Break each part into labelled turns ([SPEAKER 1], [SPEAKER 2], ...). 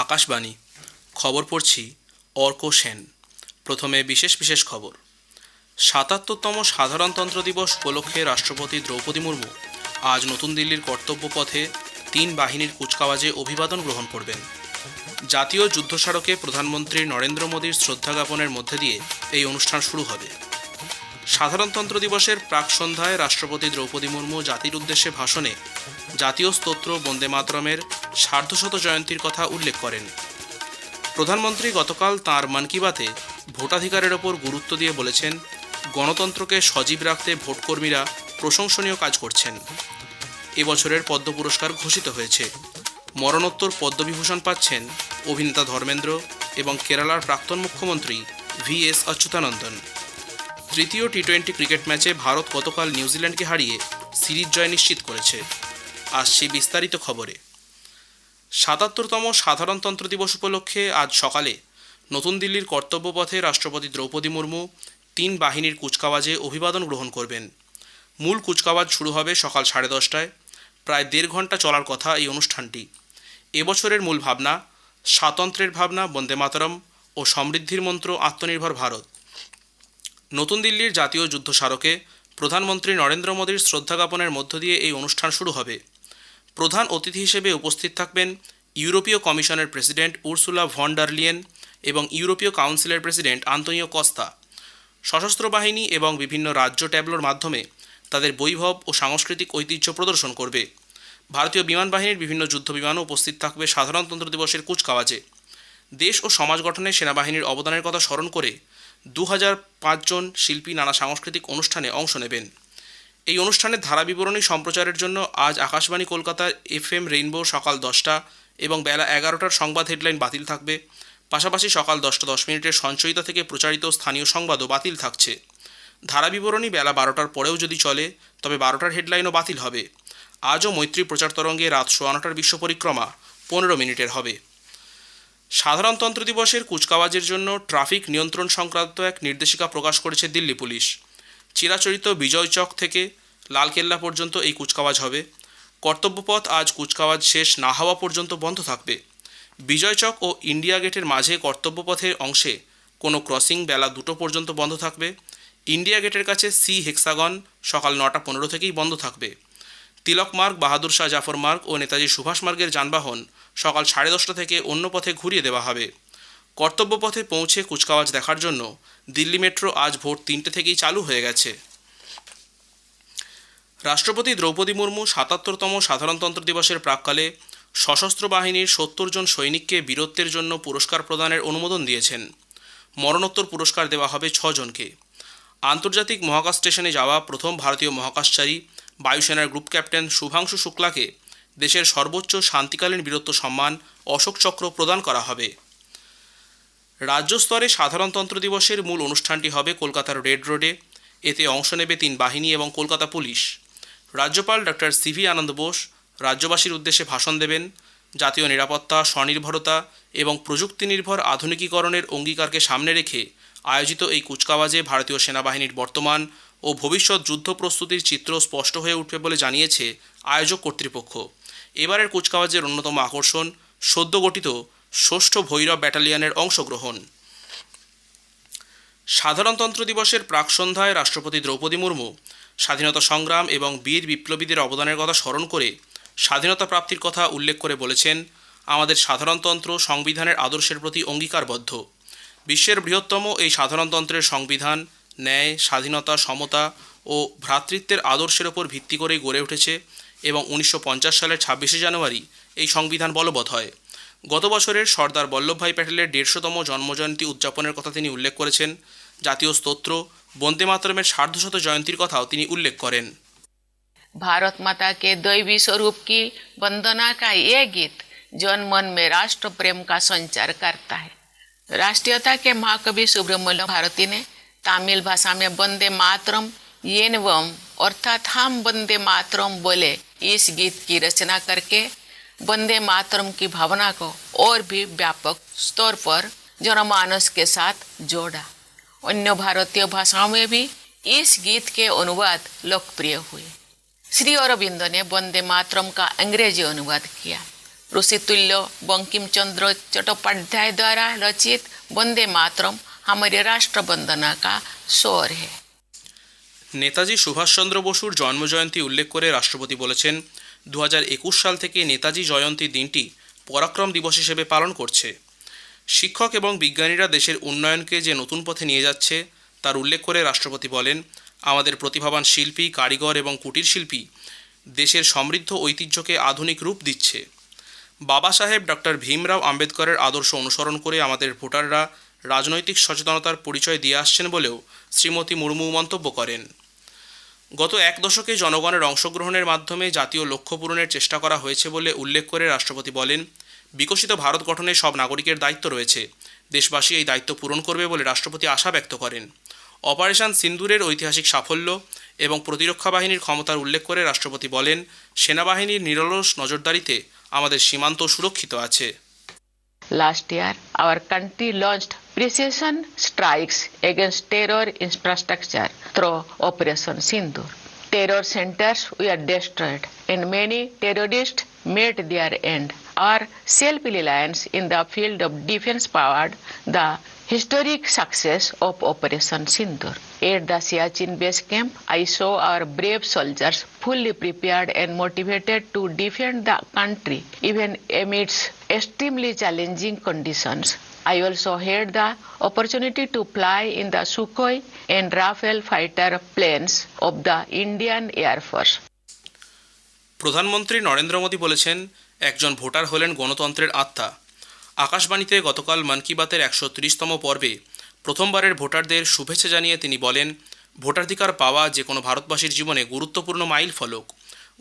[SPEAKER 1] আকাশবাণী খবর পড়ছি অর্ক সেন। প্রথমে বিশেষ বিশেষ খবর। ৭৭তম সাধারণতন্ত্র দিবস উপলক্ষে রাষ্ট্রপতি দ্রৌপদী মুর্মু আজ নতুন দিল্লির কর্তব্য পথে ৩ বাহিনীর কুচকাওয়াজে অভিবাদন গ্রহণ করবেন। জাতীয় যুদ্ধ স্মারকে প্রধানমন্ত্রী নরেন্দ্র মোদীর শ্রদ্ধা জ্ঞাপনের মধ্যে দিয়ে এই অনুষ্ঠান শুরু হবে। সাধারণতন্ত্র দিবসের প্রাক সন্ধ্যায় রাষ্ট্রপতি দ্রৌপদী মুর্মু জাতির উদ্দেশ্যে ভাষণে জাতীয় স্তোত্র বন্দে মাতরমের সার্ধশত জয়ন্তীর কথা উল্লেখ করেন। প্রধানমন্ত্রী গতকাল তাঁর মন কি বাতে ভোটাধিকারের ওপর গুরুত্ব দিয়ে বলেছেন, গণতন্ত্রকে সজীব রাখতে ভোটকর্মীরা প্রশংসনীয় কাজ করছেন। এবছরের পদ্ম পুরস্কার ঘোষিত হয়েছে। মরণোত্তর পদ্মবিভূষণ পাচ্ছেন অভিনেতা ধর্মেন্দ্র এবং কেরালার প্রাক্তন মুখ্যমন্ত্রী VS অচ্যুতানন্দন। তৃতীয় টি-20 ক্রিকেট ম্যাচে ভারত গতকাল নিউজিল্যান্ডকে হারিয়ে সিরিজ জয় নিশ্চিত করেছে। আসছি বিস্তারিত খবরে। ৭৭তম সাধারণতন্ত্র দিবস উপলক্ষে আজ সকালে নতুন দিল্লির কর্তব্য পথে রাষ্ট্রপতি দ্রৌপদী মুর্মু ৩ বাহিনীর কুচকাওয়াজে অভিবাদন গ্রহণ করবেন। মূল কুচকাওয়াজ শুরু হবে সকাল 10:30টায়। প্রায় 1.5 ঘন্টা চলার কথা এই অনুষ্ঠানটি। এবছরের মূল ভাবনা স্বাতন্ত্র্যের ভাবনা, বন্দে মাতরম ও সমৃদ্ধির মন্ত্র, আত্মনির্ভর ভারত। নতুন দিল্লির জাতীয় যুদ্ধ স্মারকে প্রধানমন্ত্রী নরেন্দ্র মোদীর শ্রদ্ধা জ্ঞাপনের মধ্য দিয়ে এই অনুষ্ঠান শুরু হবে। প্রধান অতিথি হিসেবে উপস্থিত থাকবেন ইউরোপীয় কমিশনের president Ursula von der Leyen এবং ইউরোপীয় কাউন্সিলের প্রেসিডেন্ট আন্তোনিও কস্তা। সশস্ত্র বাহিনী এবং বিভিন্ন রাজ্য ট্যাবলোর মাধ্যমে তাদের বৈভব ও সাংস্কৃতিক ঐতিহ্য প্রদর্শন করবে। ভারতীয় বিমান বাহিনীর বিভিন্ন যুদ্ধ বিমানও উপস্থিত থাকবে সাধারণতন্ত্র দিবসের কুচকাওয়াজে। দেশ ও সমাজ গঠনে সেনাবাহিনীর অবদানের কথা স্মরণ করে 2005 জন শিল্পী নানা সাংস্কৃতিক অনুষ্ঠানে অংশ নেবেন। এই অনুষ্ঠানের ধারা বিবরণী সম্প্রচারের জন্য আজ আকাশবাণী কলকাতার FM রেইনবো সকাল 10টা এবং বেলা 11টার সংবাদ হেডলাইন বাতিল থাকবে। পাশাপাশি সকাল 10:10 সঞ্চয়িতা থেকে প্রচারিত স্থানীয় সংবাদও বাতিল থাকছে। ধারা বিবরণী বেলা 12টার পরেও যদি চলে তবে 12টার হেডলাইনও বাতিল হবে। আজও মৈত্রী প্রচার তরঙ্গে রাত 9:15টার বিশ্ব পরিক্রমা 15 মিনিটের হবে। সাধারণতন্ত্র দিবসের কুচকাওয়াজের জন্য ট্রাফিক নিয়ন্ত্রণ সংক্রান্ত এক নির্দেশিকা প্রকাশ করেছে দিল্লি পুলিশ। চিরাচরিত বিজয় চক থেকে লালকেল্লা পর্যন্ত এই কুচকাওয়াজ হবে। কর্তব্যপথ আজ কুচকাওয়াজ শেষ না হওয়া পর্যন্ত বন্ধ থাকবে। বিজয় চক ও ইন্ডিয়া গেটের মাঝে কর্তব্যপথের অংশে কোনো ক্রসিং বেলা 2টো পর্যন্ত বন্ধ থাকবে। ইন্ডিয়া গেটের কাছে সি হেক্সাগন সকাল 9:15 থেকেই বন্ধ থাকবে। তিলক মার্গ, বাহাদুর শাহ জাফর মার্গ ও নেতাজি সুভাষ মার্গের যানবাহন সকাল 10:30 থেকে অন্য পথে ঘুরিয়ে দেওয়া হবে। কর্তব্য পথে পৌঁছে কুচকাওয়াজ দেখার জন্য দিল্লি মেট্রো আজ ভোর 3টে থেকেই চালু হয়ে গেছে। রাষ্ট্রপতি দ্রৌপদী মুর্মু ৭৭তম সাধারণতন্ত্র দিবসের প্রাক্কালে সশস্ত্র বাহিনীর 70 জন সৈনিককে বীরত্বের জন্য পুরস্কার প্রদানের অনুমোদন দিয়েছেন। মরণোত্তর পুরস্কার দেওয়া হবে 6 জনকে। আন্তর্জাতিক মহাকাশ স্টেশনে যাওয়া প্রথম ভারতীয় মহাকাশচারী বায়ুসেনার গ্রুপ ক্যাপ্টেন শুভাংশু শুক্লাকে দেশের সর্বোচ্চ শান্তিকালীন বীরত্ব সম্মান অশোক চক্র প্রদান করা হবে। রাজ্য স্তরে সাধারণতন্ত্র দিবসের মূল অনুষ্ঠানটি হবে কলকাতার রেড রোডে। এতে অংশ নেবে 3 বাহিনী এবং কলকাতা পুলিশ। রাজ্যপাল ডক্টর CV আনন্দ বোস রাজ্যবাসীর উদ্দেশ্যে ভাষণ দেবেন। জাতীয় নিরাপত্তা, স্বনির্ভরতা এবং প্রযুক্তি নির্ভর আধুনিকীকরণের অঙ্গীকারকে সামনে রেখে আয়োজিত এই কুচকাওয়াজে ভারতীয় সেনাবাহিনীর বর্তমান ও ভবিষ্যৎ যুদ্ধ প্রস্তুতির চিত্র স্পষ্ট হয়ে উঠবে বলে জানিয়েছে আয়োজক কর্তৃপক্ষ। এবারের কুচকাওয়াজের অন্যতম আকর্ষণ সদ্য গঠিত 6ষ্ঠ ভৈরব ব্যাটালিয়নের অংশগ্রহণ। সাধারণতন্ত্র দিবসের প্রাক সন্ধ্যায় রাষ্ট্রপতি দ্রৌপদী মুর্মু স্বাধীনতা সংগ্রাম এবং বীর বিপ্লবীদের অবদানের কথা স্মরণ করে স্বাধীনতা প্রাপ্তির কথা উল্লেখ করে বলেছেন, আমাদের সাধারণতন্ত্র সংবিধানের আদর্শের প্রতি অঙ্গীকারবদ্ধ। বিশ্বের বৃহত্তম এই সাধারণতন্ত্রের সংবিধান ন্যায়, স্বাধীনতা, সমতা ও ভ্রাতৃত্বের আদর্শের ওপর ভিত্তি করেই গড়ে উঠেছে এবং 1950 সালের 26শে জানুয়ারি এই সংবিধান বলবৎ হয়। গত বছরের সর্দার বল্লভভাই প্যাটেলের 150তম জন্মজয়ন্তী উদযাপনের কথা তিনি উল্লেখ করেছেন। জাতীয় স্তোত্র বন্দে মাতরমের সার্ধশত জয়ন্তীর কথাও তিনি উল্লেখ করেন।
[SPEAKER 2] भारत माता के दैवी स्वरूप की वंदना का ये गीत जन मन में राष्ट्र प्रेम का संचार करता है। राष्ट्रीयता के महाकवि सुब्रमण्य भारती ने तमिल भाषा में वंदे मातरम येनवम अर्थात हम वंदे मातरम बोले इस गीत की रचना करके वंदे मातरम की भावना को और भी व्यापक स्तर पर जनमानस के साथ जोड़ा। अन्य भारतीय भाषाओं में भी इस गीत के अनुवाद लोकप्रिय हुए। श्री अरविंद ने वंदे मातरम का अंग्रेजी अनुवाद किया। ऋषितुल्य बंकिम चंद्र चट्टोपाध्याय द्वारा रचित वंदे मातरम हमारी राष्ट्र वंदना का स्वर है।
[SPEAKER 1] নেতাজি সুভাষচন্দ্র বসুর জন্মজয়ন্তী উল্লেখ করে রাষ্ট্রপতি বলেছেন 2021 সাল থেকে নেতাজি জয়ন্তী দিনটি পরাক্রম দিবস হিসেবে পালন করছে। শিক্ষক এবং বিজ্ঞানীরা দেশের উন্নয়নকে যে নতুন পথে নিয়ে যাচ্ছে তার উল্লেখ করে রাষ্ট্রপতি বলেন, আমাদের প্রতিভাবান শিল্পী, কারিগর এবং কুটির শিল্পী দেশের সমৃদ্ধ ঐতিহ্যকে আধুনিক রূপ দিচ্ছে। বাবা সাহেব ডক্টর ভীমরাও আম্বেদকরের আদর্শ অনুসরণ করে আমাদের ভোটাররা রাজনৈতিক সচেতনতার পরিচয় দিয়ে আসছেন বলেও শ্রীমতী মুর্মু মন্তব্য করেন। গত এক দশকে জনগণের অংশগ্রহণের মাধ্যমে জাতীয় লক্ষ্য পূরণের চেষ্টা করা হয়েছে বলে উল্লেখ করে রাষ্ট্রপতি বলেন, বিকশিত ভারত গঠনে সব নাগরিকের দায়িত্ব রয়েছে। দেশবাসী এই দায়িত্ব পূরণ করবে বলে রাষ্ট্রপতি আশা ব্যক্ত করেন। অপারেশন সিন্দুরের ঐতিহাসিক সাফল্য এবং প্রতিরক্ষা বাহিনীর ক্ষমতার উল্লেখ করে রাষ্ট্রপতি বলেন, সেনাবাহিনীর নিরলস নজরদারিতে আমাদের সীমান্ত সুরক্ষিত আছে।
[SPEAKER 2] Last year, our country launched precision strikes against terror infrastructure through Operation Sindoor. Terror centers were destroyed and many terrorists met their end. Our self-reliance in the field of defense powered the historic success of Operation Sindoor. At the Siachen base camp, I saw our brave soldiers fully prepared and motivated to defend the country even amidst extremely challenging conditions. I also had the opportunity to fly in the Sukhoi and Rafale fighter planes of the Indian Air Force.
[SPEAKER 1] প্রধানমন্ত্রী নরেন্দ্র মোদী বলেছেন, একজন voter হলেন গণতন্ত্রের আত্মা। আকাশবাণীতে গতকাল মন কি বাতের 130তম পর্বে প্রথমবারের ভোটারদের শুভেচ্ছা জানিয়ে তিনি বলেন, ভোটাধিকার পাওয়া যে কোনো ভারতবাসীর জীবনে গুরুত্বপূর্ণ মাইল ফলক।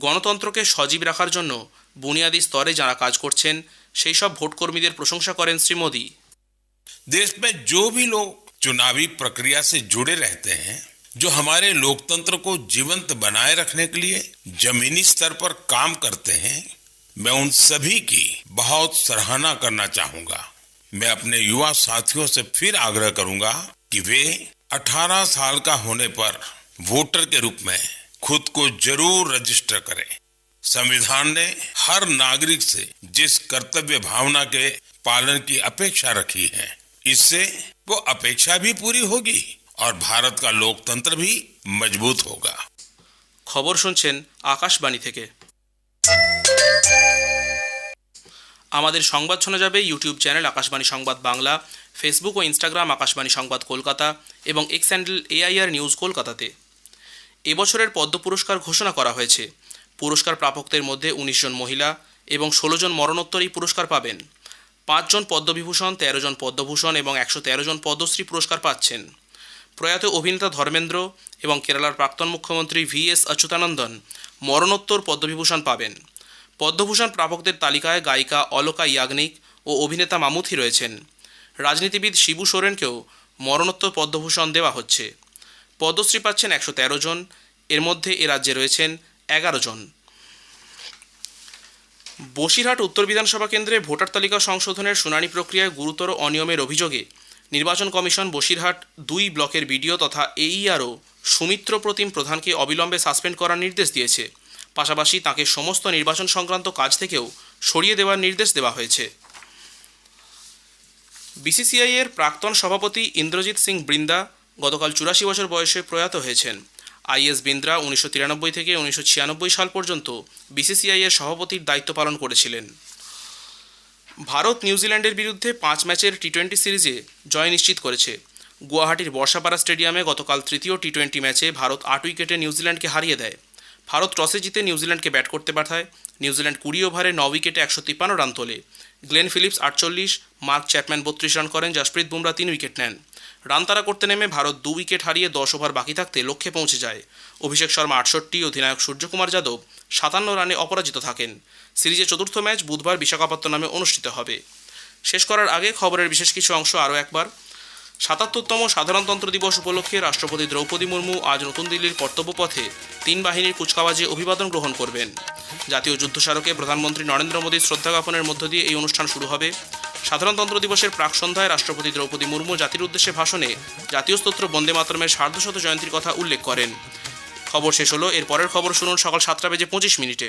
[SPEAKER 1] গণতন্ত্রকে সজীব রাখার জন্য বুনিয়াদী স্তরে যারা কাজ করছেন সেই সব ভোটকর্মীদের প্রশংসা করেন শ্রী মোদী।
[SPEAKER 3] देश में जो भी लोग चुनावी प्रक्रिया से जुड़े रहते हैं, जो हमारे लोकतंत्र को जीवंत बनाए रखने के लिए जमीनी स्तर पर काम करते हैं, मैं उन सभी की बहुत सराहना करना चाहूंगा। मैं अपने युवा साथियों से फिर आग्रह करूंगा कि वे 18 साल का होने पर वोटर के रूप में खुद को जरूर रजिस्टर करें। संविधान ने हर नागरिक से जिस कर्तव्य भावना के पालन की अपेक्षा रखी है, इससे वो अपेक्षा भी पूरी होगी और भारत का लोकतंत्र भी मजबूत होगा।
[SPEAKER 1] খবর শুনছেন আকাশবাণী থেকে। আমাদের সংবাদ শোনা যাবে ইউটিউব চ্যানেল আকাশবাণী সংবাদ বাংলা, ফেসবুক ও ইনস্টাগ্রাম আকাশবাণী সংবাদ কলকাতা এবং এক্স হ্যান্ডেল AIR নিউজ কলকাতাতে। এবছরের পদ্ম পুরস্কার ঘোষণা করা হয়েছে। পুরস্কার প্রাপকদের মধ্যে 19 জন মহিলা এবং 16 জন মরণোত্তর এই পুরস্কার পাবেন। 5 জন পদ্মবিভূষণ, 13 জন পদ্মভূষণ এবং 113 জন পদ্মশ্রী পুরস্কার পাচ্ছেন। প্রয়াত অভিনেতা ধর্মেন্দ্র এবং কেরালার প্রাক্তন মুখ্যমন্ত্রী VS অচ্যুতানন্দন মরণোত্তর পদ্মবিভূষণ পাবেন। পদ্মভূষণ প্রাপকদের তালিকায় গায়িকা অলকা ইয়াগনিক ও অভিনেতা মামুথি রয়েছেন। রাজনীতিবিদ শিবু সোরেনকেও মরণোত্তর পদ্মভূষণ দেওয়া হচ্ছে। পদ্মশ্রী পাচ্ছেন 113 জন, এর মধ্যে এ রাজ্যে রয়েছেন 11 জন। বসিরহাট উত্তর বিধানসভা কেন্দ্রে ভোটার তালিকা সংশোধনের শুনানি প্রক্রিয়ায় গুরুতর অনিয়মের অভিযোগে নির্বাচন কমিশন বসিরহাট 2 ব্লকের বিডিও তথা AERO সুমিত্র প্রতিম প্রধানকে অবিলম্বে সাসপেন্ড করার নির্দেশ দিয়েছে। পাশাপাশি তাকে সমস্ত নির্বাচন সংক্রান্ত কাজ থেকেও সরিয়ে দেওয়ার নির্দেশ দেওয়া হয়েছে। BCCI এর প্রাক্তন সভাপতি ইন্দ্রজিৎ সিং বৃন্দা গতকাল 84 বছর বয়সে প্রয়াত হয়েছেন। IS বিন্দ্রা 1993 থেকে 1996 সাল পর্যন্ত BCCI এর সভাপতির দায়িত্ব পালন করেছিলেন। ভারত নিউজিল্যান্ডের বিরুদ্ধে 5 ম্যাচের T20 সিরিজে জয় নিশ্চিত করেছে। গুয়াহাটির বর্ষাপাড়া স্টেডিয়ামে গতকাল তৃতীয় T20 ম্যাচে ভারত 8 উইকেটে নিউজিল্যান্ডকে হারিয়ে দেয়। ভারত টসে জিতে নিউজিল্যান্ডকে ব্যাট করতে পাঠায়। নিউজিল্যান্ড 20 ওভারে 9 উইকেটে 153 রান তোলে। Glenn Phillips 48, mark Chapman 32 run করেন, জাসপ্রীত বুমরা 3 উইকেট নেন। রান তাড়া করতে নেমে ভারত 2 উইকেট হারিয়ে 10 ওভার বাকি থাকতে লক্ষ্যে পৌঁছে যায়। অভিষেক শর্মা 68, অধিনায়ক সূর্যকুমার যাদব 57 রানে অপরাজিত থাকেন। সিরিজের চতুর্থ ম্যাচ বুধবার বিশাখাপত্তনমে অনুষ্ঠিত হবে। শেষ করার আগে খবরের বিশেষ কিছু অংশ আরও একবার। ৭৭তম সাধারণতন্ত্র দিবস উপলক্ষে রাষ্ট্রপতি দ্রৌপদী মুর্মু আজ নতুন দিল্লির কর্তব্যপথে 3 বাহিনীর কুচকাওয়াজে অভিবাদন গ্রহণ করবেন। জাতীয় যুদ্ধ স্মারকে প্রধানমন্ত্রী নরেন্দ্র মোদীর শ্রদ্ধা জ্ঞাপনের মধ্য দিয়ে এই অনুষ্ঠান শুরু হবে। সাধারণতন্ত্র দিবসের প্রাক সন্ধ্যায় রাষ্ট্রপতি দ্রৌপদী মুর্মু জাতির উদ্দেশ্যে ভাষণে জাতীয় স্তোত্র বন্দে মাতরমের 150 জয়ন্তীর কথা উল্লেখ করেন। খবর শেষ হলো। এর পরের খবর শুনুন সকাল 7:25 মিনিটে।